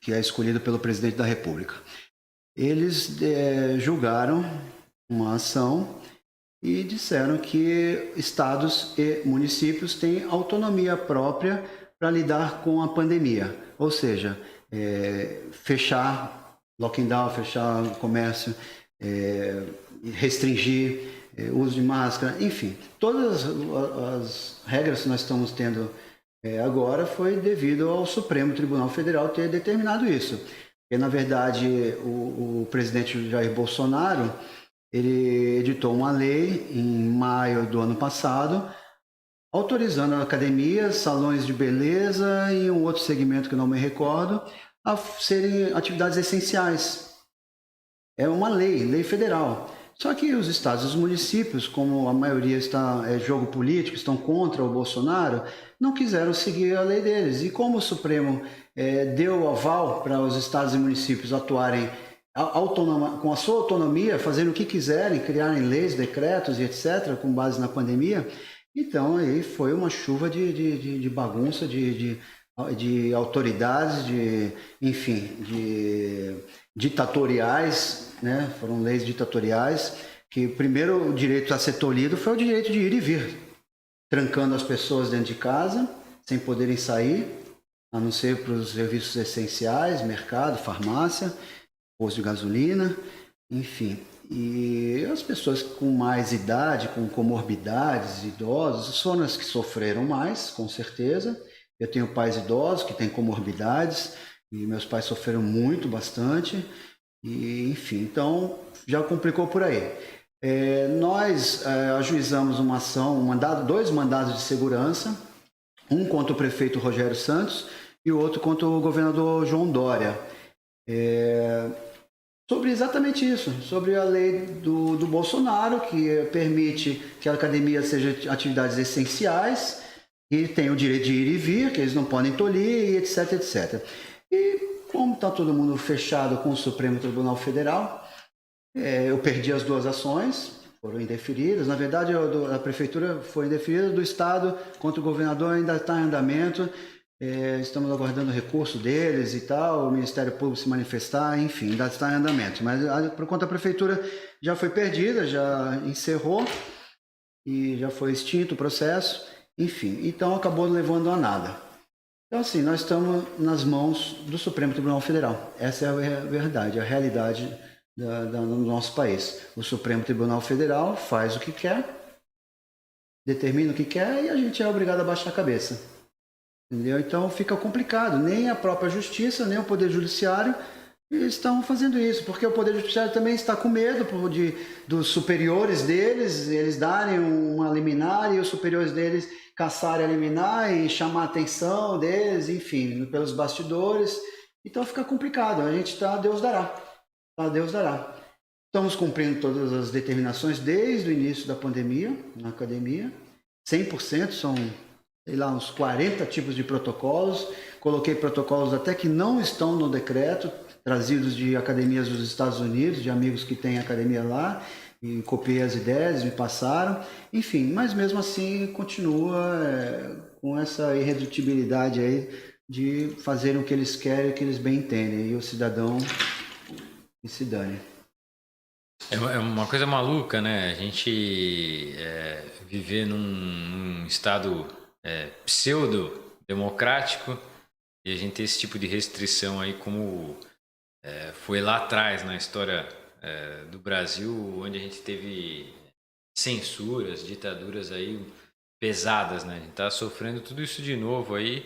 que é escolhido pelo presidente da República. Eles julgaram uma ação e disseram que estados e municípios têm autonomia própria para lidar com a pandemia, ou seja, fechar lockdown, fechar o comércio, restringir uso de máscara, enfim, todas as regras que nós estamos tendo agora foi devido ao Supremo Tribunal Federal ter determinado isso. Porque, na verdade, o presidente Jair Bolsonaro, ele editou uma lei em maio do ano passado, autorizando academias, salões de beleza e um outro segmento que eu não me recordo, a serem atividades essenciais. É uma lei federal. Só que os estados e os municípios, como a maioria está jogo político, estão contra o Bolsonaro, não quiseram seguir a lei deles. E como o Supremo deu aval para os estados e municípios atuarem com a sua autonomia, fazendo o que quiserem, criarem leis, decretos e etc., com base na pandemia, então aí foi uma chuva de bagunça, de autoridades, enfim, de ditatoriais, né? Foram leis ditatoriais, que primeiro o direito a ser tolhido foi o direito de ir e vir, trancando as pessoas dentro de casa, sem poderem sair, a não ser para os serviços essenciais, mercado, farmácia, posto de gasolina, enfim. E as pessoas com mais idade, com comorbidades, idosos, foram as que sofreram mais, com certeza. Eu tenho pais idosos que têm comorbidades, e meus pais sofreram muito, bastante, e enfim, então já complicou por aí. Nós ajuizamos uma ação, dois mandados de segurança, um contra o prefeito Rogério Santos e o outro contra o governador João Dória. Sobre exatamente isso, sobre a lei do Bolsonaro, que permite que a academia seja atividades essenciais e tem o direito de ir e vir, que eles não podem tolir, etc, etc. E como está todo mundo fechado com o Supremo Tribunal Federal, eu perdi as duas ações, foram indeferidas. Na verdade, a prefeitura foi indeferida, do estado contra o governador ainda está em andamento. Estamos aguardando o recurso deles e tal, o Ministério Público se manifestar, enfim, ainda está em andamento. Mas por conta da prefeitura já foi perdida, já encerrou e já foi extinto o processo, enfim, então acabou levando a nada. Então, assim, nós estamos nas mãos do Supremo Tribunal Federal. Essa é a verdade, a realidade do nosso país. O Supremo Tribunal Federal faz o que quer, determina o que quer e a gente é obrigado a baixar a cabeça. Entendeu? Então fica complicado, nem a própria justiça, nem o Poder Judiciário estão fazendo isso, porque o Poder Judiciário também está com medo dos superiores deles, eles darem uma liminar e os superiores deles caçarem a liminar e chamar a atenção deles, enfim, pelos bastidores. Então fica complicado, a gente está, Deus dará, Deus dará. Estamos cumprindo todas as determinações desde o início da pandemia na academia, 100%, são sei lá, uns 40 tipos de protocolos. Coloquei protocolos até que não estão no decreto, trazidos de academias dos Estados Unidos, de amigos que têm academia lá, e copiei as ideias, me passaram. Enfim, mas mesmo assim continua com essa irredutibilidade aí de fazerem o que eles querem, o que eles bem entendem, e o cidadão que se dane. É uma coisa maluca, né? A gente viver num estado pseudo-democrático e a gente ter esse tipo de restrição aí como foi lá atrás na história do Brasil, onde a gente teve censuras, ditaduras aí pesadas, né? A gente tá sofrendo tudo isso de novo aí.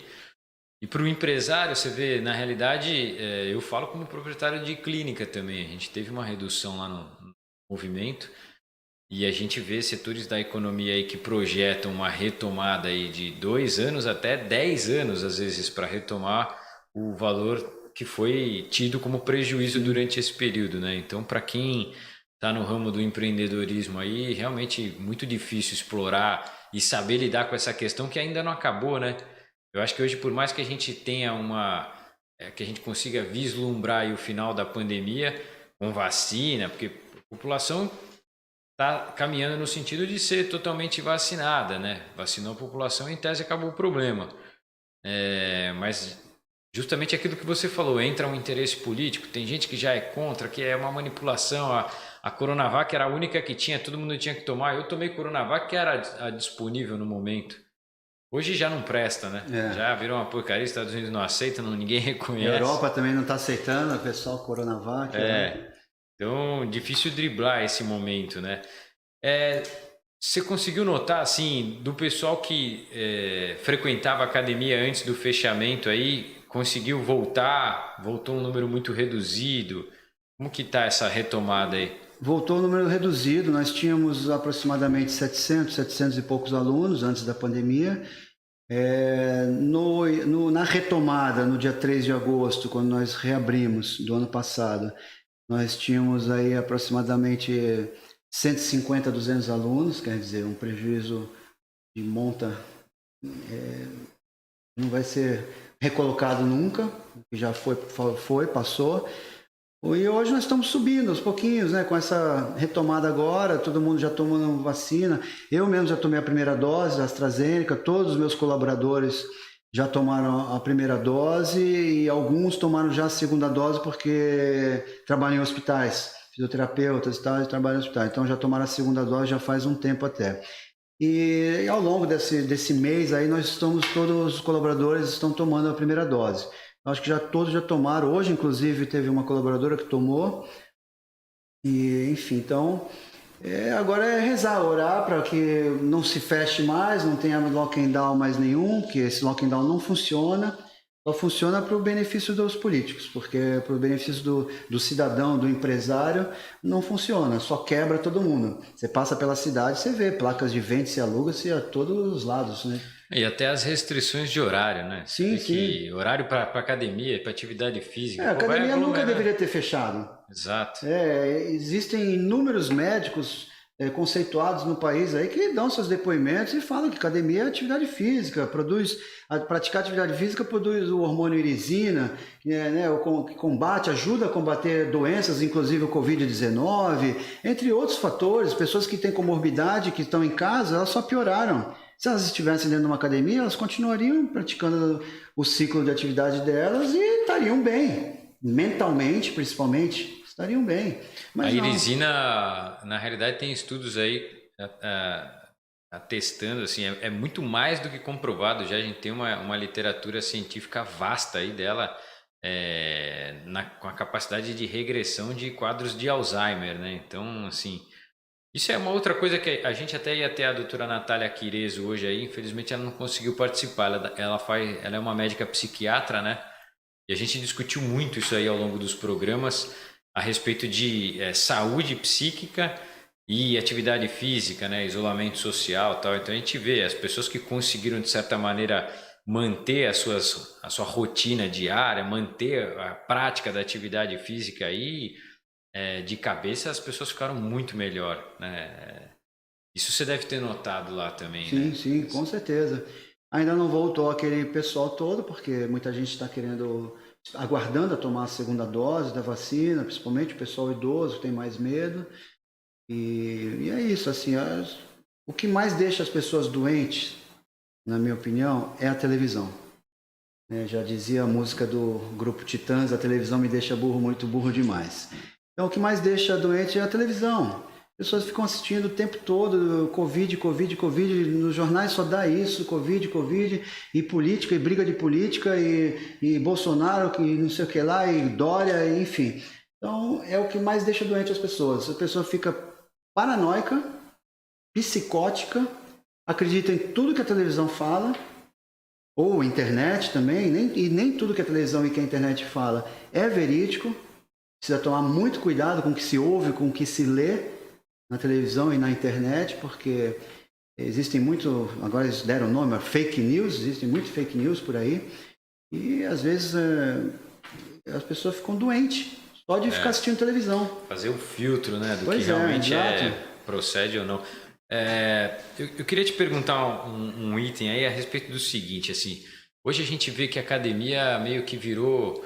E para o empresário, você vê, na realidade, eu falo como proprietário de clínica também, a gente teve uma redução lá no movimento. E a gente vê setores da economia aí que projetam uma retomada aí de 2 anos até 10 anos, às vezes, para retomar o valor que foi tido como prejuízo durante esse período, né? Então, para quem está no ramo do empreendedorismo aí, realmente muito difícil explorar e saber lidar com essa questão que ainda não acabou, né? Eu acho que hoje, por mais que a gente tenha que a gente consiga vislumbrar aí o final da pandemia com vacina, porque a população está caminhando no sentido de ser totalmente vacinada, né? Vacinou a população, em tese acabou o problema. Mas justamente aquilo que você falou, entra um interesse político, tem gente que já é contra, que é uma manipulação, a Coronavac era a única que tinha, todo mundo tinha que tomar, eu tomei Coronavac que era a disponível no momento. Hoje já não presta, né? Já virou uma porcaria, os Estados Unidos não aceitam, ninguém reconhece. A Europa também não está aceitando, o pessoal Coronavac. Então, difícil driblar esse momento, né? Você conseguiu notar, assim, do pessoal que frequentava a academia antes do fechamento aí, conseguiu voltou um número muito reduzido? Como que tá essa retomada aí? Voltou um número reduzido, nós tínhamos aproximadamente 700 e poucos alunos antes da pandemia. Na retomada, no dia 3 de agosto, quando nós reabrimos do ano passado, nós tínhamos aí aproximadamente 150 a 200 alunos, quer dizer, um prejuízo de monta não vai ser recolocado nunca, já passou. E hoje nós estamos subindo aos pouquinhos, né? Com essa retomada agora, todo mundo já tomando vacina. Eu mesmo já tomei a primeira dose da AstraZeneca, todos os meus colaboradores já tomaram a primeira dose e alguns tomaram já a segunda dose porque trabalham em hospitais, fisioterapeutas e tal, e trabalham em hospitais. Então já tomaram a segunda dose já faz um tempo até. E ao longo desse mês aí todos os colaboradores estão tomando a primeira dose. Acho que todos já tomaram. Hoje, inclusive, teve uma colaboradora que tomou. E, enfim, então, agora é rezar, orar para que não se feche mais, não tenha lockdown mais nenhum, que esse lockdown não funciona. Só funciona para o benefício dos políticos, porque para o benefício do cidadão, do empresário, não funciona, só quebra todo mundo. Você passa pela cidade, você vê placas de vende-se e aluga-se a todos os lados, né? E até as restrições de horário, né? Sim. Horário para academia, para atividade física. A academia nunca deveria ter fechado. Exato. Existem inúmeros médicos conceituados no país aí que dão seus depoimentos e falam que academia é atividade física, praticar atividade física produz o hormônio irisina, que combate, ajuda a combater doenças, inclusive o Covid-19, entre outros fatores. Pessoas que têm comorbidade, que estão em casa, elas só pioraram. Se elas estivessem dentro de uma academia, elas continuariam praticando o ciclo de atividade delas e estariam bem, mentalmente principalmente, estariam bem. Mas a irisina, na realidade, tem estudos aí atestando, assim, é muito mais do que comprovado. Já a gente tem uma literatura científica vasta aí dela, com a capacidade de regressão de quadros de Alzheimer, né? Então, assim, isso é uma outra coisa que a gente até ia ter a doutora Natália Quirezo hoje aí, infelizmente ela não conseguiu participar, ela é uma médica psiquiatra, né? E a gente discutiu muito isso aí ao longo dos programas a respeito de saúde psíquica e atividade física, né? Isolamento social e tal. Então a gente vê as pessoas que conseguiram de certa maneira manter a sua rotina diária, manter a prática da atividade física aí, de cabeça as pessoas ficaram muito melhor, né? Isso você deve ter notado lá também, sim, né? Sim, com certeza. Ainda não voltou aquele pessoal todo, porque muita gente está aguardando a tomar a segunda dose da vacina, principalmente o pessoal idoso que tem mais medo. E é isso, assim, o que mais deixa as pessoas doentes, na minha opinião, é a televisão. Já dizia a música do grupo Titãs, a televisão me deixa burro, muito burro demais. Então, o que mais deixa doente é a televisão. As pessoas ficam assistindo o tempo todo, Covid, nos jornais só dá isso, Covid, e política, e briga de política, e Bolsonaro, e não sei o que lá, e Dória, enfim. Então, é o que mais deixa doente as pessoas. A pessoa fica paranoica, psicótica, acredita em tudo que a televisão fala, ou internet também, e nem tudo que a televisão e que a internet fala é verídico. Precisa tomar muito cuidado com o que se ouve, com o que se lê na televisão e na internet, porque existem agora eles deram o nome, fake news, existem muito fake news por aí, e às vezes as pessoas ficam doentes só de ficar assistindo televisão. Fazer o filtro, né, do que realmente procede ou não. Eu queria te perguntar um item aí a respeito do seguinte, assim, hoje a gente vê que a academia meio que virou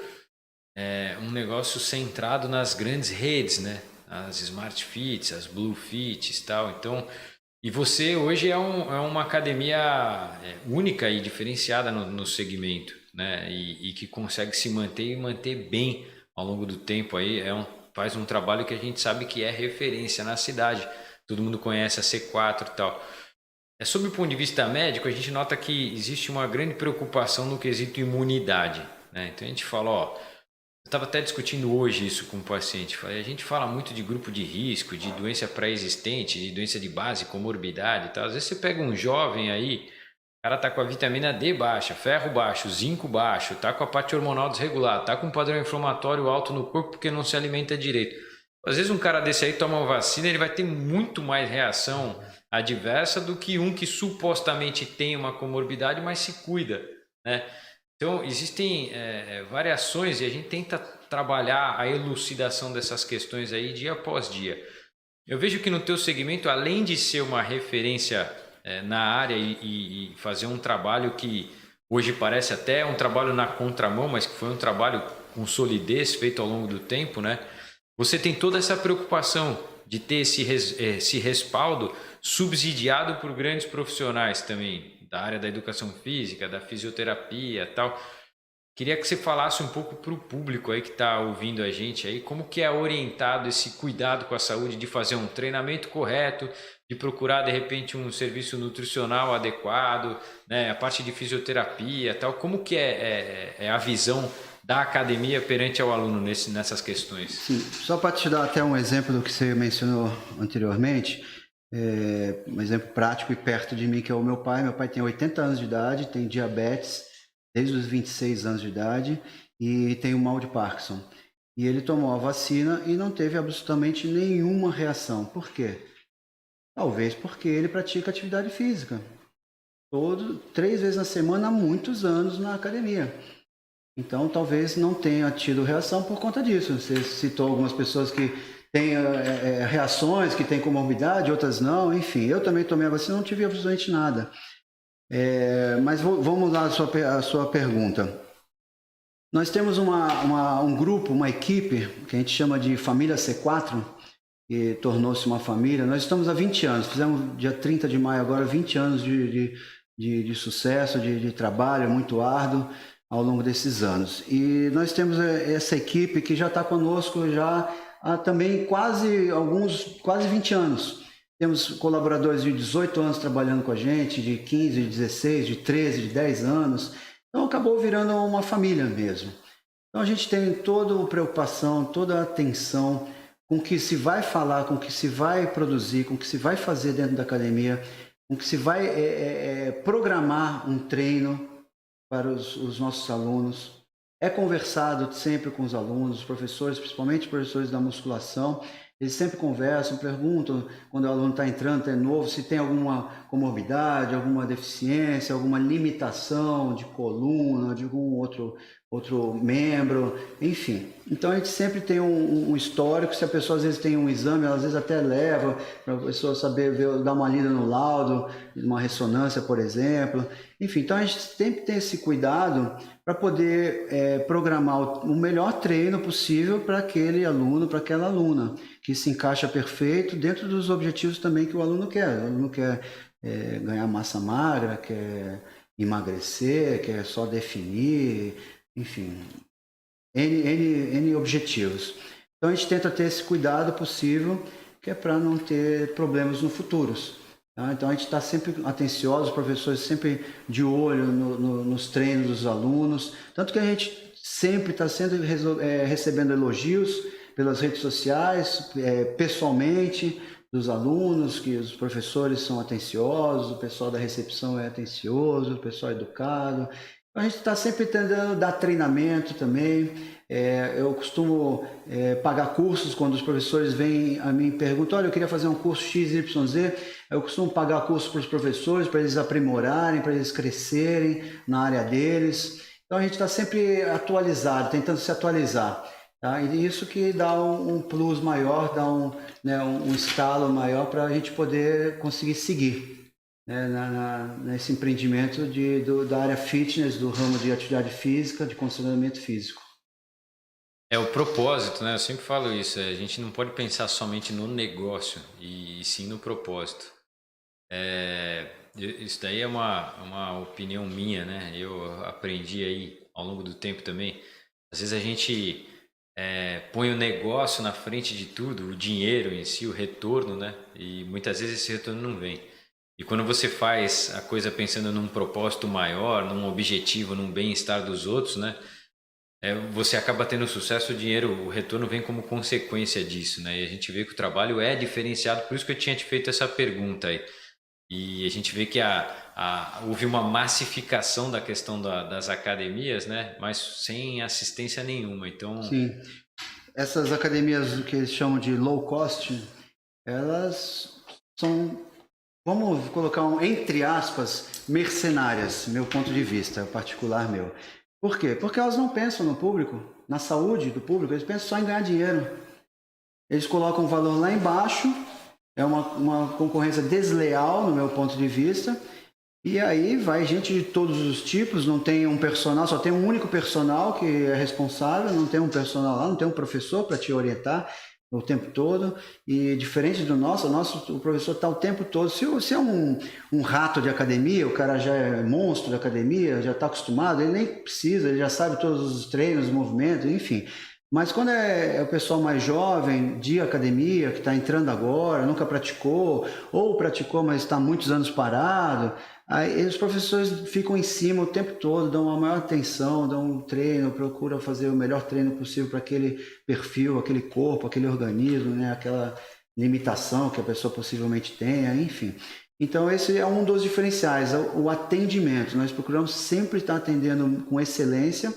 um negócio centrado nas grandes redes, né? As Smart Fits, as Blue Fits e tal. Então, e você hoje é uma academia única e diferenciada no segmento. né? E que consegue se manter e manter bem ao longo do tempo aí. Faz um trabalho que a gente sabe que é referência na cidade. Todo mundo conhece a C4 e tal. Sob o ponto de vista médico, a gente nota que existe uma grande preocupação no quesito imunidade, né? Então a gente fala, ó, eu estava até discutindo hoje isso com o paciente. A gente fala muito de grupo de risco, de doença pré-existente, de doença de base, comorbidade e tal. Às vezes você pega um jovem aí, o cara tá com a vitamina D baixa, ferro baixo, zinco baixo, tá com a parte hormonal desregulada, tá com um padrão inflamatório alto no corpo porque não se alimenta direito. Às vezes um cara desse aí toma uma vacina, ele vai ter muito mais reação adversa do que um que supostamente tem uma comorbidade, mas se cuida, né? Então, existem variações e a gente tenta trabalhar a elucidação dessas questões aí dia após dia. Eu vejo que no teu segmento, além de ser uma referência na área e fazer um trabalho que hoje parece até um trabalho na contramão, mas que foi um trabalho com solidez feito ao longo do tempo, né? Você tem toda essa preocupação de ter esse respaldo subsidiado por grandes profissionais também, da área da educação física, da fisioterapia e tal. Queria que você falasse um pouco para o público aí que está ouvindo a gente aí, como que é orientado esse cuidado com a saúde, de fazer um treinamento correto, de procurar de repente um serviço nutricional adequado, né? A parte de fisioterapia e tal, como que é a visão da academia perante ao aluno nessas questões? Sim, só para te dar até um exemplo do que você mencionou anteriormente, um exemplo prático e perto de mim, que é o meu pai. Meu pai tem 80 anos de idade, tem diabetes desde os 26 anos de idade e tem o mal de Parkinson. E ele tomou a vacina e não teve absolutamente nenhuma reação. Por quê? Talvez porque ele pratica atividade física. 3 vezes na semana há muitos anos na academia. Então, talvez não tenha tido reação por conta disso. Você citou algumas pessoas que têm reações, que têm comorbidade, outras não. Enfim, eu também tomei a vacina, não tive absolutamente nada. Mas vamos lá à sua pergunta. Nós temos um grupo, uma equipe, que a gente chama de Família C4, que tornou-se uma família. Nós estamos há 20 anos, fizemos dia 30 de maio agora, 20 anos de sucesso, de trabalho muito árduo ao longo desses anos. E nós temos essa equipe que já está conosco já há também quase 20 anos. Temos colaboradores de 18 anos trabalhando com a gente, de 15, de 16, de 13, de 10 anos. Então acabou virando uma família mesmo. Então a gente tem toda a preocupação, toda a atenção com o que se vai falar, com o que se vai produzir, com o que se vai fazer dentro da academia, com o que se vai programar um treino para os nossos alunos. É conversado sempre com os alunos, os professores, principalmente os professores da musculação. Eles sempre conversam, perguntam quando o aluno está entrando, é novo, se tem alguma comorbidade, alguma deficiência, alguma limitação de coluna, de algum outro membro, enfim. Então a gente sempre tem um histórico. Se a pessoa às vezes tem um exame, ela às vezes até leva para a pessoa saber dar uma lida no laudo, uma ressonância, por exemplo. Enfim, então a gente sempre tem esse cuidado para poder programar o melhor treino possível para aquele aluno, para aquela aluna, que se encaixa perfeito dentro dos objetivos também que o aluno quer. O aluno quer ganhar massa magra, quer emagrecer, quer só definir, enfim, N objetivos. Então a gente tenta ter esse cuidado possível, que é para não ter problemas no futuro. Tá? Então a gente está sempre atencioso, os professores sempre de olho nos treinos dos alunos, tanto que a gente sempre está recebendo elogios pelas redes sociais, pessoalmente, dos alunos, que os professores são atenciosos, o pessoal da recepção é atencioso, o pessoal é educado. A gente está sempre tentando dar treinamento também. Eu costumo pagar cursos quando os professores vêm a mim e perguntam: olha, eu queria fazer um curso XYZ. Eu costumo pagar cursos para os professores, para eles aprimorarem, para eles crescerem na área deles. Então a gente está sempre atualizado, tentando se atualizar. Tá? E isso que dá um plus maior, dá um estalo maior para a gente poder conseguir seguir, né, nesse empreendimento da área fitness, do ramo de atividade física, de condicionamento físico. É o propósito, né? Eu sempre falo isso. A gente não pode pensar somente no negócio, e sim no propósito. Isso daí é uma opinião minha, né? Eu aprendi aí ao longo do tempo também, às vezes a gente põe o negócio na frente de tudo, o dinheiro em si, o retorno, né? E muitas vezes esse retorno não vem. E quando você faz a coisa pensando num propósito maior, num objetivo, num bem-estar dos outros, né? Você acaba tendo sucesso, o dinheiro, o retorno vem como consequência disso, né? E a gente vê que o trabalho é diferenciado, por isso que eu tinha te feito essa pergunta aí. E a gente vê que houve uma massificação da questão das academias, né? Mas sem assistência nenhuma. Então, Sim. Essas academias que eles chamam de low cost, elas são, vamos colocar entre aspas, mercenárias, meu ponto de vista particular meu. Por quê? Porque elas não pensam no público, na saúde do público, eles pensam só em ganhar dinheiro. Eles colocam o valor lá embaixo, é uma concorrência desleal no meu ponto de vista, e aí vai gente de todos os tipos, não tem um personal, só tem um único personal que é responsável, não tem um personal lá, não tem um professor para te orientar o tempo todo, e diferente do nosso, o professor está o tempo todo. Se é um rato de academia, o cara já é monstro de academia, já está acostumado, ele nem precisa, ele já sabe todos os treinos, os movimentos, enfim. Mas quando é o pessoal mais jovem, de academia, que está entrando agora, nunca praticou, ou praticou, mas está há muitos anos parado, aí os professores ficam em cima o tempo todo, dão uma maior atenção, dão um treino, procuram fazer o melhor treino possível para aquele perfil, aquele corpo, aquele organismo, né? Aquela limitação que a pessoa possivelmente tenha, enfim. Então esse é um dos diferenciais, o atendimento. Nós procuramos sempre estar atendendo com excelência,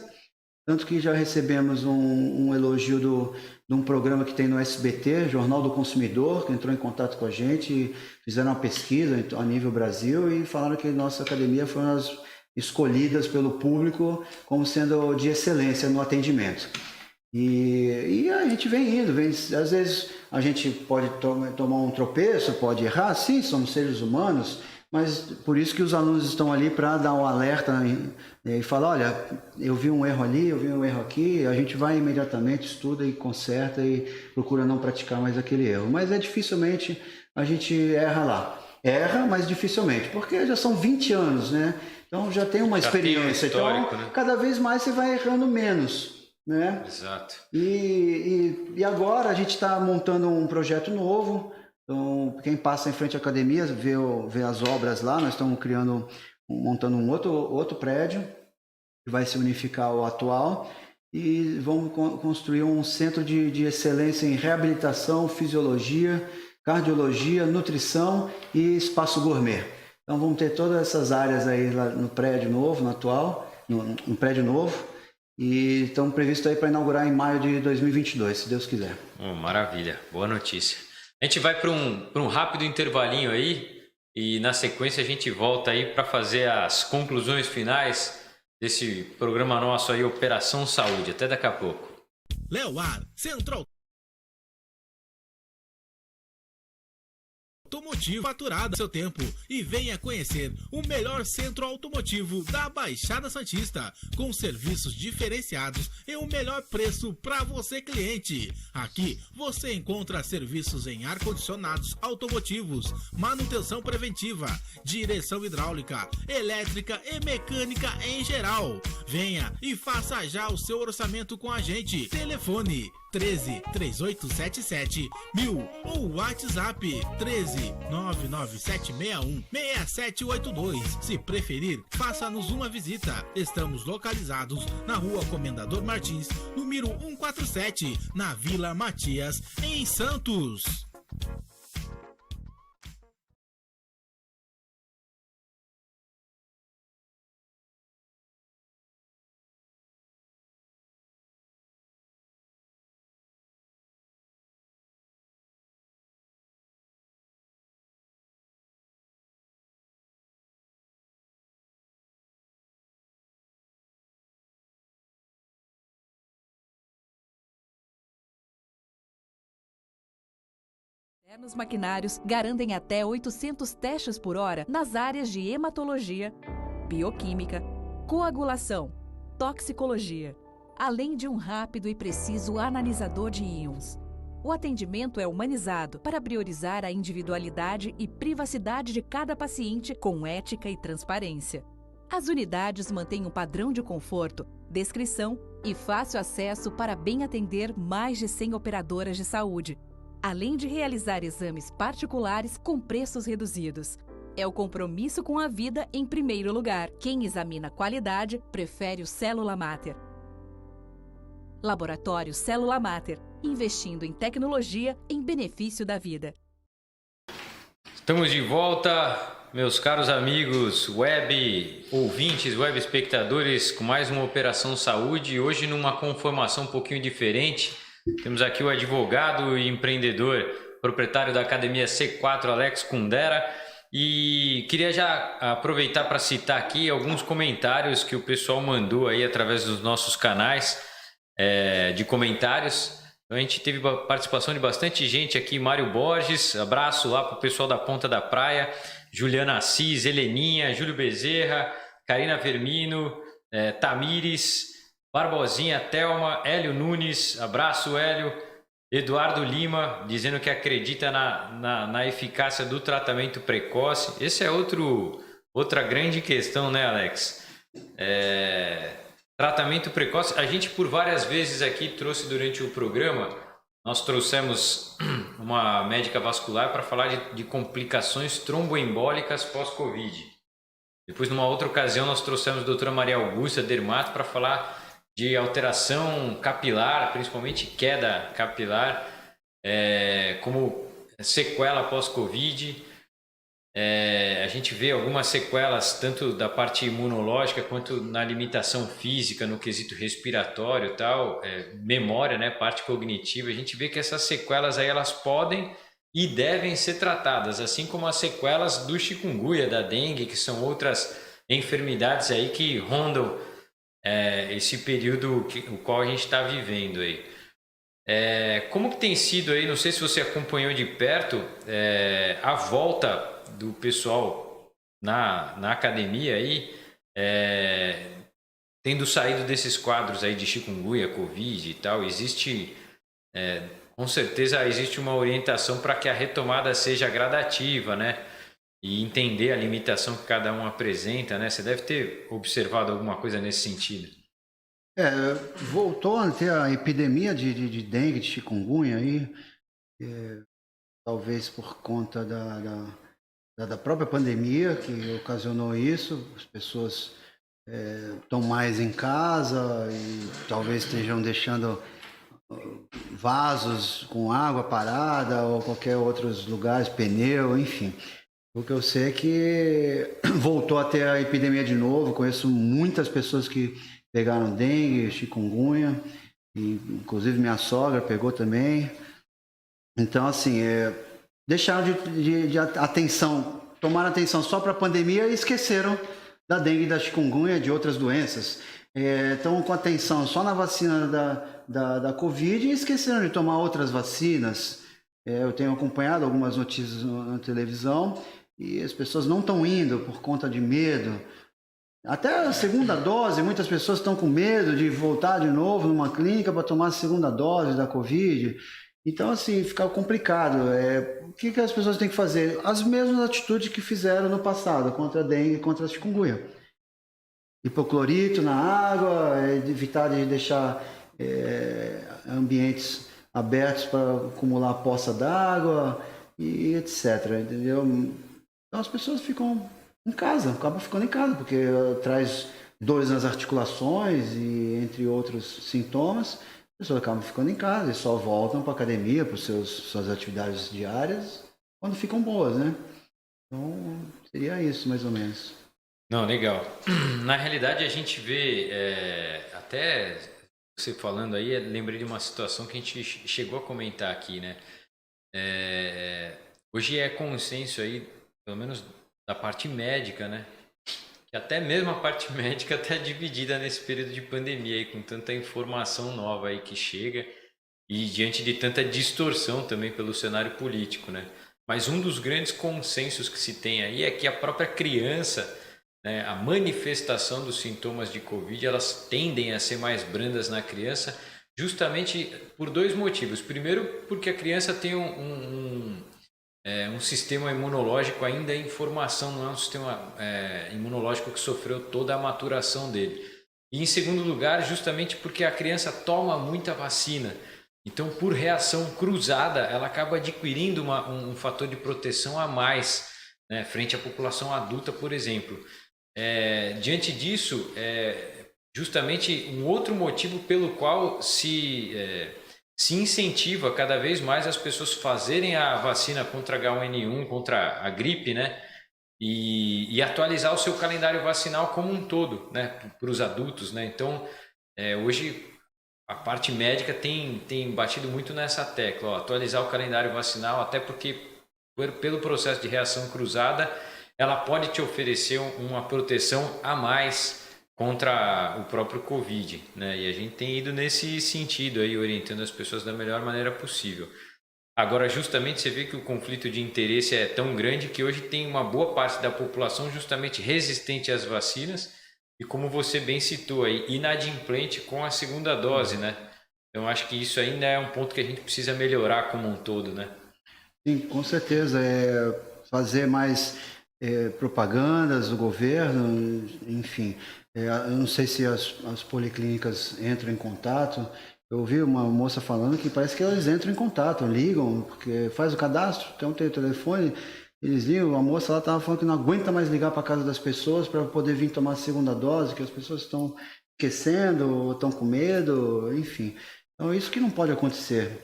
tanto que já recebemos um elogio de um programa que tem no SBT, Jornal do Consumidor, que entrou em contato com a gente, fizeram uma pesquisa a nível Brasil e falaram que nossa academia foi uma das escolhidas pelo público como sendo de excelência no atendimento. E a gente vem indo, às vezes a gente pode tomar um tropeço, pode errar, sim, somos seres humanos, mas por isso que os alunos estão ali para dar um alerta e falar, olha, eu vi um erro ali, eu vi um erro aqui, a gente vai imediatamente, estuda e conserta e procura não praticar mais aquele erro. Mas dificilmente a gente erra lá. Erra, mas dificilmente, porque já são 20 anos, né? Então já tem uma experiência. Então, né? Cada vez mais você vai errando menos, né? Exato. E agora a gente está montando um projeto novo. Então, quem passa em frente à academia vê as obras lá, nós estamos montando um outro prédio, que vai se unificar ao atual, e vamos construir um centro de excelência em reabilitação, fisiologia, cardiologia, nutrição e espaço gourmet. Então vamos ter todas essas áreas aí lá no prédio novo, no atual, no prédio novo, e estamos previstos aí para inaugurar em maio de 2022, se Deus quiser. Maravilha, boa notícia. A gente vai para um rápido intervalinho aí e na sequência a gente volta aí para fazer as conclusões finais desse programa nosso aí, Operação Saúde. Até daqui a pouco. Leoar, Central Automotivo, faturado seu tempo, e venha conhecer o melhor centro automotivo da Baixada Santista, com serviços diferenciados e o melhor preço para você, cliente. Aqui você encontra serviços em ar-condicionados automotivos, manutenção preventiva, direção hidráulica, elétrica e mecânica em geral. Venha e faça já o seu orçamento com a gente. Telefone 13 3877 1000 ou WhatsApp 13 99761 6782. Se preferir, faça-nos uma visita. Estamos localizados na Rua Comendador Martins, número 147, na Vila Matias, em Santos. Modernos maquinários garantem até 800 testes por hora nas áreas de hematologia, bioquímica, coagulação, toxicologia, além de um rápido e preciso analisador de íons. O atendimento é humanizado para priorizar a individualidade e privacidade de cada paciente com ética e transparência. As unidades mantêm um padrão de conforto descrição e fácil acesso para bem atender mais de 100 operadoras de saúde, além de realizar exames particulares com preços reduzidos. É o compromisso com a vida em primeiro lugar. Quem examina qualidade prefere o Célula Mater. Laboratório Célula Mater, investindo em tecnologia em benefício da vida. Estamos de volta, meus caros amigos, web ouvintes, web espectadores, com mais uma Operação Saúde. Hoje numa conformação um pouquinho diferente. Temos aqui o advogado e empreendedor, proprietário da Academia C4, Alex Kundera. E queria já aproveitar para citar aqui alguns comentários que o pessoal mandou aí através dos nossos canais de comentários. A gente teve participação de bastante gente aqui. Mário Borges, abraço lá para o pessoal da Ponta da Praia. Juliana Assis, Heleninha, Júlio Bezerra, Karina Vermino, Tamires, Barbosinha, Thelma, Hélio Nunes, abraço Hélio. Eduardo Lima, dizendo que acredita na eficácia do tratamento precoce. Esse é outra grande questão, né, Alex? Tratamento precoce, a gente por várias vezes aqui trouxe durante o programa, nós trouxemos uma médica vascular para falar de complicações tromboembólicas pós-Covid. Depois, numa outra ocasião, nós trouxemos a doutora Maria Augusta Dermato para falar de alteração capilar, principalmente queda capilar, como sequela pós-Covid. A gente vê algumas sequelas tanto da parte imunológica quanto na limitação física, no quesito respiratório e tal, memória, né, parte cognitiva. A gente vê que essas sequelas aí elas podem e devem ser tratadas, assim como as sequelas do chikungunya, da dengue, que são outras enfermidades aí que rondam esse período o qual a gente está vivendo aí. Como que tem sido aí, não sei se você acompanhou de perto, a volta do pessoal na academia aí, tendo saído desses quadros aí de chikungunya, Covid e tal, com certeza existe uma orientação para que a retomada seja gradativa, né? E entender a limitação que cada um apresenta, né? Você deve ter observado alguma coisa nesse sentido. Voltou a ter a epidemia de dengue, de chikungunya aí, talvez por conta da própria pandemia que ocasionou isso. As pessoas estão mais em casa e talvez estejam deixando vasos com água parada ou qualquer outros lugares, pneu, enfim. O que eu sei é que voltou a ter a epidemia de novo. Conheço muitas pessoas que pegaram dengue, chikungunya, e inclusive minha sogra pegou também. Então, assim, deixaram de atenção, tomaram atenção só para a pandemia e esqueceram da dengue, da chikungunya e de outras doenças. Estão com atenção só na vacina da Covid e esqueceram de tomar outras vacinas. Eu tenho acompanhado algumas notícias na televisão e as pessoas não estão indo por conta de medo. Até a segunda dose, muitas pessoas estão com medo de voltar de novo numa clínica para tomar a segunda dose da Covid. Então, assim, fica complicado. O que as pessoas têm que fazer? As mesmas atitudes que fizeram no passado, contra a dengue e contra a chikungunya. Hipoclorito na água, evitar de deixar ambientes abertos para acumular poça d'água e etc. Entendeu? Então as pessoas ficam em casa, acabam ficando em casa, porque traz dores nas articulações e entre outros sintomas. As pessoas acabam ficando em casa e só voltam para a academia, para suas atividades diárias, quando ficam boas, né? Então, seria isso, mais ou menos. Não, legal. Na realidade, a gente vê, até você falando aí, lembrei de uma situação que a gente chegou a comentar aqui, né? Hoje é consenso aí, pelo menos da parte médica, né? Que até mesmo a parte médica está dividida nesse período de pandemia aí, com tanta informação nova aí que chega e diante de tanta distorção também pelo cenário político, né? Mas um dos grandes consensos que se tem aí é que a própria criança, né, a manifestação dos sintomas de Covid, elas tendem a ser mais brandas na criança justamente por dois motivos. Primeiro, porque a criança tem um sistema imunológico ainda em formação, não é um sistema imunológico que sofreu toda a maturação dele. E em segundo lugar, justamente porque a criança toma muita vacina. Então, por reação cruzada, ela acaba adquirindo um fator de proteção a mais, né, frente à população adulta, por exemplo. Diante disso, justamente um outro motivo pelo qual se incentiva cada vez mais as pessoas fazerem a vacina contra H1N1, contra a gripe, né? E atualizar o seu calendário vacinal como um todo, né, para os adultos, né? Então, hoje a parte médica tem batido muito nessa tecla, ó, atualizar o calendário vacinal, até porque pelo processo de reação cruzada, ela pode te oferecer uma proteção a mais contra o próprio Covid, né? E a gente tem ido nesse sentido aí, orientando as pessoas da melhor maneira possível. Agora, justamente, você vê que o conflito de interesse é tão grande que hoje tem uma boa parte da população justamente resistente às vacinas e, como você bem citou aí, inadimplente com a segunda dose, né? Então, acho que isso ainda é um ponto que a gente precisa melhorar como um todo, né? Sim, com certeza. Fazer mais propagandas do governo, enfim. Eu não sei se as policlínicas entram em contato. Eu ouvi uma moça falando que parece que eles entram em contato, ligam, porque faz o cadastro, então tem o telefone, eles ligam. A moça lá estava falando que não aguenta mais ligar para a casa das pessoas para poder vir tomar a segunda dose, que as pessoas estão esquecendo, estão com medo, enfim. Então isso que não pode acontecer.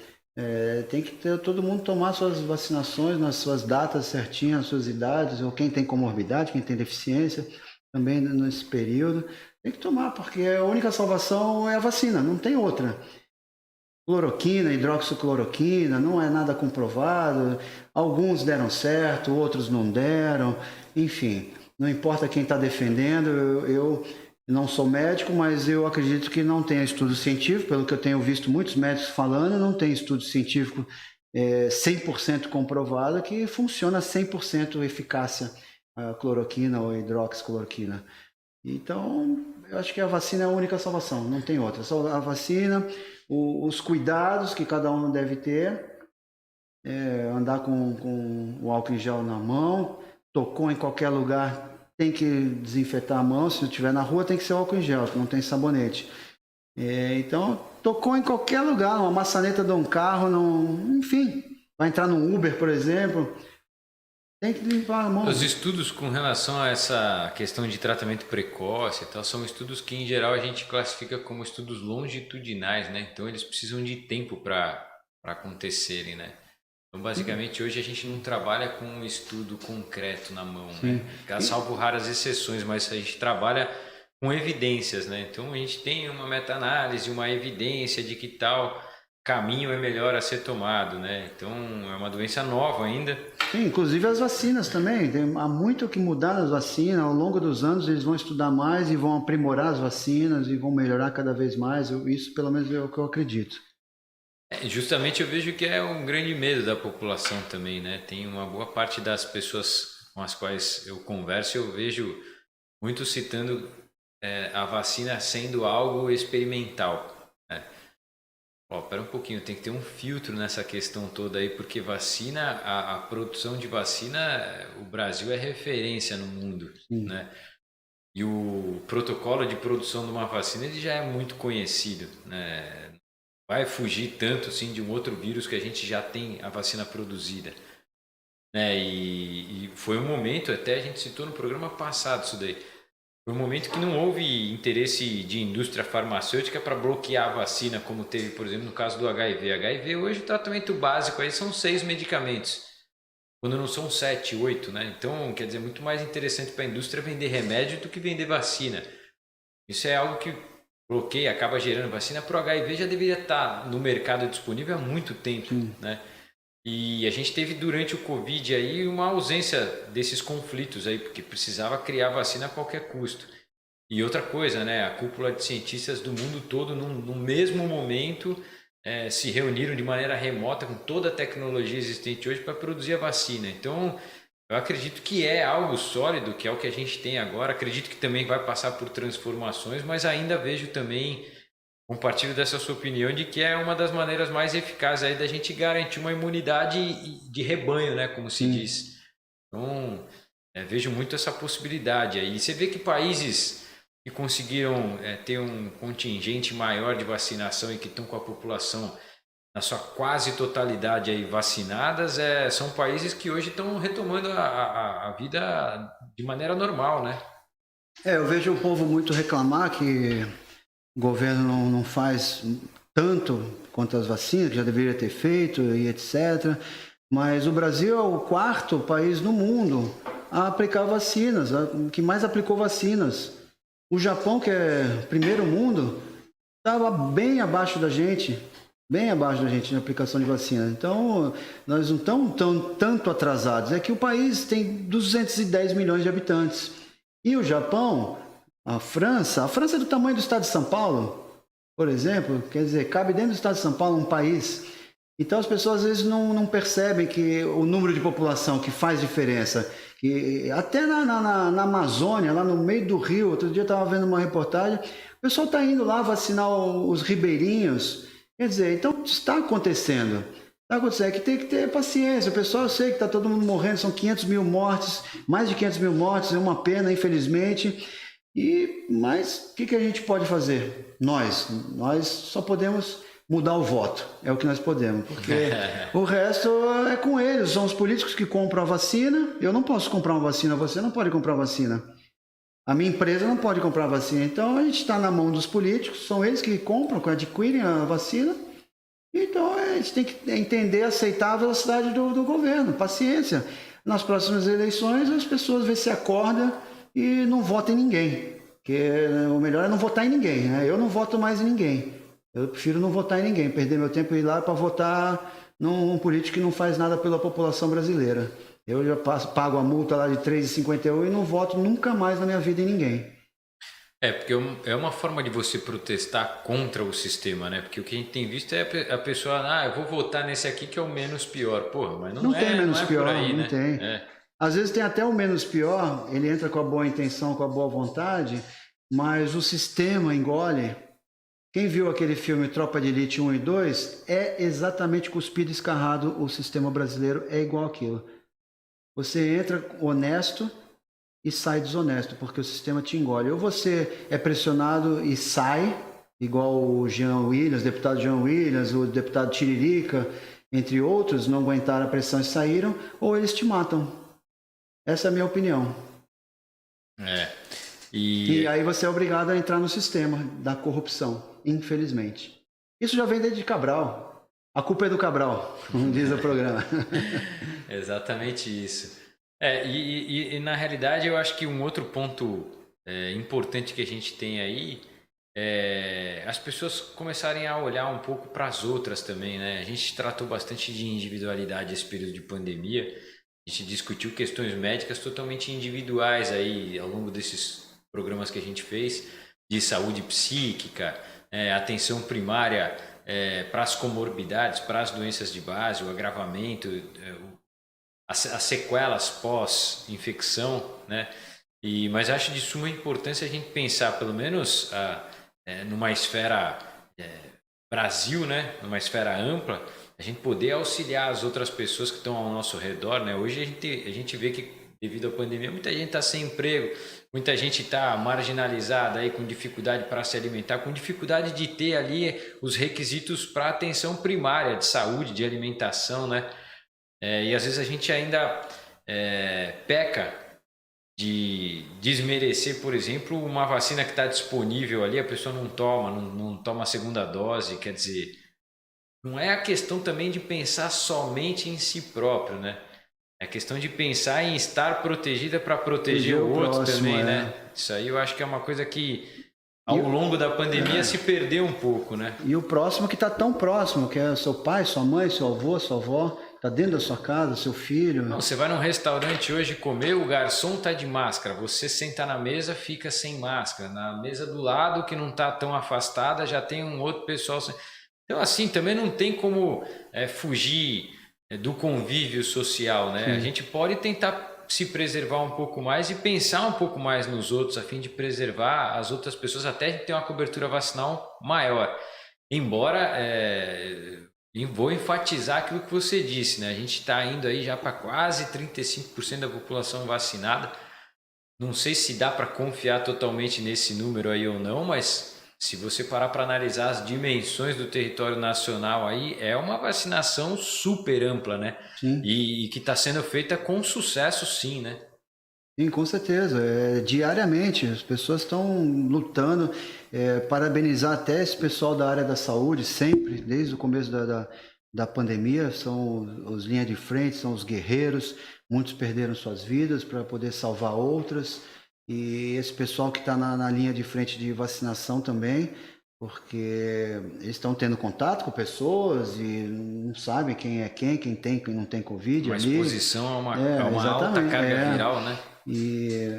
Tem que ter todo mundo tomar suas vacinações nas suas datas certinhas, nas suas idades, ou quem tem comorbidade, quem tem deficiência, também nesse período. Tem que tomar, porque a única salvação é a vacina, não tem outra. Cloroquina, hidroxicloroquina, não é nada comprovado. Alguns deram certo, outros não deram. Enfim, não importa quem está defendendo. Eu não sou médico, mas eu acredito que não tenha estudo científico. Pelo que eu tenho visto muitos médicos falando, não tem estudo científico 100% comprovado que funciona 100% eficácia a cloroquina ou a hidroxicloroquina. Então, eu acho que a vacina é a única salvação, não tem outra. Só a vacina, os cuidados que cada um deve ter, andar com o álcool em gel na mão, tocou em qualquer lugar, tem que desinfetar a mão, se estiver na rua tem que ser álcool em gel, não tem sabonete. Então, tocou em qualquer lugar, uma maçaneta de um carro, enfim, vai entrar num Uber, por exemplo, tem que limpar a mão. Os estudos com relação a essa questão de tratamento precoce e tal, são estudos que em geral a gente classifica como estudos longitudinais, né? Então eles precisam de tempo para acontecerem, né? Então basicamente hoje a gente não trabalha com um estudo concreto na mão, né? Salvo raras exceções, mas a gente trabalha com evidências, né? Então a gente tem uma meta-análise, uma evidência de que tal caminho é melhor a ser tomado, né? Então é uma doença nova ainda. Sim, inclusive as vacinas também. Há muito o que mudar nas vacinas. Ao longo dos anos eles vão estudar mais e vão aprimorar as vacinas e vão melhorar cada vez mais. Isso pelo menos é o que eu acredito. Justamente eu vejo que é um grande medo da população também, né? Tem uma boa parte das pessoas com as quais eu converso, eu vejo muito citando a vacina sendo algo experimental. Pera um pouquinho, tem que ter um filtro nessa questão toda aí, porque vacina, a produção de vacina, o Brasil é referência no mundo, né? E o protocolo de produção de uma vacina ele já é muito conhecido, né? Vai fugir tanto assim de um outro vírus que a gente já tem a vacina produzida, né? E foi um momento, até a gente citou no programa passado isso daí, foi um momento que não houve interesse de indústria farmacêutica para bloquear a vacina, como teve, por exemplo, no caso do HIV. HIV hoje o tratamento básico aí são 6 medicamentos, quando não são 7, 8, né? Então, quer dizer, é muito mais interessante para a indústria vender remédio do que vender vacina. Isso é algo que bloqueia, acaba gerando vacina. Para o HIV já deveria estar no mercado disponível há muito tempo, né? E a gente teve durante o Covid aí uma ausência desses conflitos aí, porque precisava criar vacina a qualquer custo. E outra coisa, né? A cúpula de cientistas do mundo todo, no mesmo momento, se reuniram de maneira remota com toda a tecnologia existente hoje para produzir a vacina. Então, eu acredito que é algo sólido, que é o que a gente tem agora. Acredito que também vai passar por transformações, mas ainda vejo também, compartilho dessa sua opinião, de que é uma das maneiras mais eficazes aí da gente garantir uma imunidade de rebanho, né, como se diz. Então, vejo muito essa possibilidade aí. Você vê que países que conseguiram ter um contingente maior de vacinação e que estão com a população na sua quase totalidade aí vacinadas, são países que hoje estão retomando a vida de maneira normal, né? Eu vejo o povo muito reclamar que o governo não faz tanto quanto as vacinas, que já deveria ter feito e etc. Mas o Brasil é o quarto país no mundo a aplicar vacinas, que mais aplicou vacinas. O Japão, que é primeiro mundo, estava bem abaixo da gente na aplicação de vacina. Então, nós não estamos tanto atrasados. É que o país tem 210 milhões de habitantes. E o Japão, a França é do tamanho do estado de São Paulo, por exemplo, quer dizer, cabe dentro do estado de São Paulo um país. Então as pessoas às vezes não percebem que o número de população que faz diferença. Que até na Amazônia, lá no meio do rio, outro dia eu estava vendo uma reportagem, o pessoal está indo lá vacinar os ribeirinhos. Quer dizer, então está acontecendo. Está acontecendo, é que tem que ter paciência. O pessoal, eu sei que está todo mundo morrendo, são 500 mil mortes, mais de 500 mil mortes, é uma pena, infelizmente. Mas o que a gente pode fazer? Nós só podemos mudar o voto, é o que nós podemos, porque o resto é com eles, são os políticos que compram a vacina. Eu não posso comprar uma vacina, você não pode comprar vacina. A minha empresa não pode comprar vacina, então a gente está na mão dos políticos, são eles que compram, que adquirem a vacina. Então a gente tem que entender, aceitar a velocidade do governo, paciência. Nas próximas eleições as pessoas vê se acorda e não votam em ninguém, porque o melhor é não votar em ninguém, né? Eu não voto mais em ninguém. Eu prefiro não votar em ninguém, perder meu tempo e ir lá para votar num político que não faz nada pela população brasileira. Eu já pago a multa lá de R$ 3,51 e não voto nunca mais na minha vida em ninguém. Porque é uma forma de você protestar contra o sistema, né? Porque o que a gente tem visto é a pessoa, eu vou votar nesse aqui que é o menos pior. Porra, mas não tem menos não é pior, por aí, não né? tem. Às vezes tem até o menos pior, ele entra com a boa intenção, com a boa vontade, mas o sistema engole. Quem viu aquele filme Tropa de Elite 1 e 2, é exatamente cuspido e escarrado. O sistema brasileiro é igual aquilo. Você entra honesto e sai desonesto, porque o sistema te engole. Ou você é pressionado e sai, igual o Jean Willis, o deputado Jean Willis, o deputado Tiririca, entre outros, não aguentaram a pressão e saíram, ou eles te matam. Essa é a minha opinião. E aí você é obrigado a entrar no sistema da corrupção, infelizmente. Isso já vem desde Cabral. A culpa é do Cabral, como diz o programa. Exatamente isso. E na realidade eu acho que um outro ponto importante que a gente tem aí é as pessoas começarem a olhar um pouco para as outras também, né? A gente tratou bastante de individualidade esse período de pandemia. A gente discutiu questões médicas totalmente individuais aí ao longo desses programas que a gente fez, de saúde psíquica, atenção primária para as comorbidades, para as doenças de base, o agravamento, as sequelas pós-infecção, né? Mas acho de suma importância a gente pensar, pelo menos numa esfera Brasil, né? Numa esfera ampla, a gente poder auxiliar as outras pessoas que estão ao nosso redor, né? Hoje a gente vê que, devido à pandemia, muita gente está sem emprego, muita gente está marginalizada, aí, com dificuldade para se alimentar, com dificuldade de ter ali os requisitos para atenção primária de saúde, de alimentação, né? E às vezes a gente ainda peca de desmerecer, por exemplo, uma vacina que está disponível ali, a pessoa não toma a segunda dose, quer dizer, não é a questão também de pensar somente em si próprio, né? É questão de pensar em estar protegida para proteger o outro também, né? Isso aí eu acho que é uma coisa que ao longo da pandemia se perdeu um pouco, né? E o próximo que está tão próximo, que é seu pai, sua mãe, seu avô, sua avó, está dentro da sua casa, seu filho. Não, você vai num restaurante hoje comer, o garçom está de máscara, você senta na mesa, fica sem máscara. Na mesa do lado, que não está tão afastada, já tem um outro pessoal sem... Então, assim, também não tem como fugir do convívio social, né? A gente pode tentar se preservar um pouco mais e pensar um pouco mais nos outros, a fim de preservar as outras pessoas, até ter uma cobertura vacinal maior. Embora, vou enfatizar aquilo que você disse, né? A gente está indo aí já para quase 35% da população vacinada. não sei se dá para confiar totalmente nesse número aí ou não, mas se você parar para analisar as dimensões do território nacional aí, é uma vacinação super ampla, né? Sim. E que está sendo feita com sucesso, sim, né? Sim, com certeza. Diariamente, as pessoas estão lutando. Parabenizar até esse pessoal da área da saúde, sempre, desde o começo da pandemia, são os linhas de frente, são os guerreiros. Muitos perderam suas vidas para poder salvar outras. E esse pessoal que está na linha de frente de vacinação também, porque eles estão tendo contato com pessoas e não sabem quem é quem tem, quem não tem Covid Uma ali. exposição a uma alta Exatamente, carga viral, né?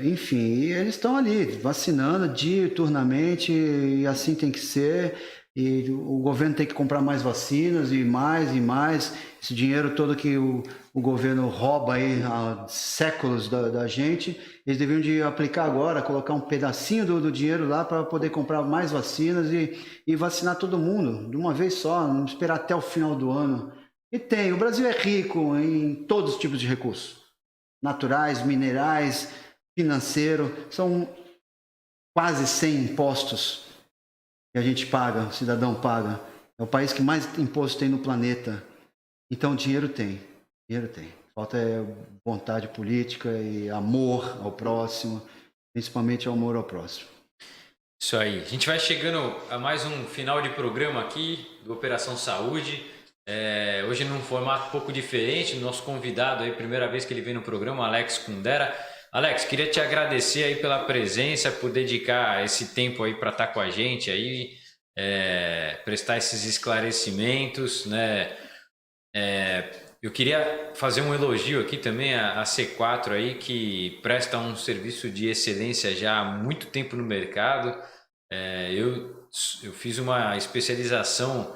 Enfim, eles estão ali vacinando diuturnamente e assim tem que ser. E o governo tem que comprar mais vacinas e mais. Esse dinheiro todo que o governo rouba aí há séculos da gente, eles deveriam de aplicar agora, colocar um pedacinho do dinheiro lá para poder comprar mais vacinas e vacinar todo mundo de uma vez só, não esperar até o final do ano. O Brasil é rico em todos os tipos de recursos. Naturais, minerais, financeiro, são quase 100 impostos que a gente paga, o cidadão paga. É o país que mais imposto tem no planeta. Então, dinheiro tem. Falta vontade política e amor ao próximo, principalmente o amor ao próximo. Isso aí. A gente vai chegando a mais um final de programa aqui do Operação Saúde. Hoje num formato um pouco diferente, nosso convidado aí, primeira vez que ele vem no programa, Alex Kundera. Alex, queria te agradecer aí pela presença, por dedicar esse tempo aí para estar com a gente aí, prestar esses esclarecimentos, né? Eu queria fazer um elogio aqui também à C4 aí, que presta um serviço de excelência já há muito tempo no mercado. Eu fiz uma especialização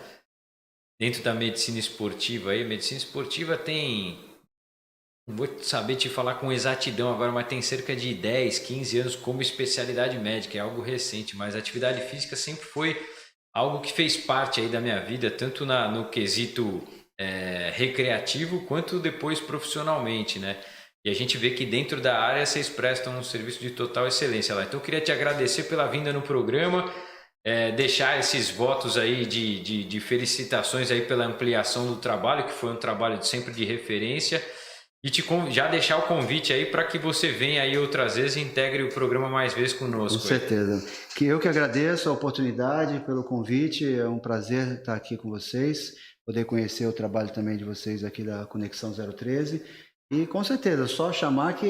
dentro da medicina esportiva aí. Medicina esportiva tem, não vou saber te falar com exatidão agora, mas tem cerca de 10, 15 anos como especialidade médica, é algo recente, mas a atividade física sempre foi algo que fez parte aí da minha vida, tanto no quesito recreativo quanto depois profissionalmente, né? E a gente vê que dentro da área vocês prestam um serviço de total excelência lá. Então eu queria te agradecer pela vinda no programa, deixar esses votos aí de felicitações aí pela ampliação do trabalho, que foi um trabalho sempre de referência, e já deixar o convite aí para que você venha aí outras vezes e integre o programa mais vezes conosco. Com certeza. Eu que agradeço a oportunidade, pelo convite, é um prazer estar aqui com vocês, poder conhecer o trabalho também de vocês aqui da Conexão 013, e com certeza, só chamar que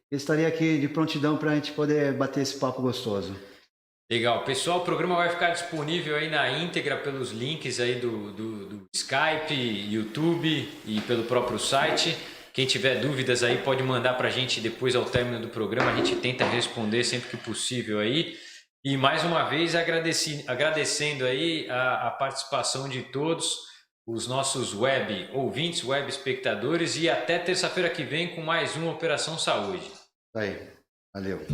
eu estaria aqui de prontidão para a gente poder bater esse papo gostoso. Legal. Pessoal, o programa vai ficar disponível aí na íntegra pelos links aí do Skype, YouTube e pelo próprio site. Quem tiver dúvidas aí pode mandar para a gente depois ao término do programa. A gente tenta responder sempre que possível aí. E mais uma vez agradecendo aí a participação de todos os nossos web ouvintes, web espectadores, e até terça-feira que vem com mais uma Operação Saúde. Aí, valeu.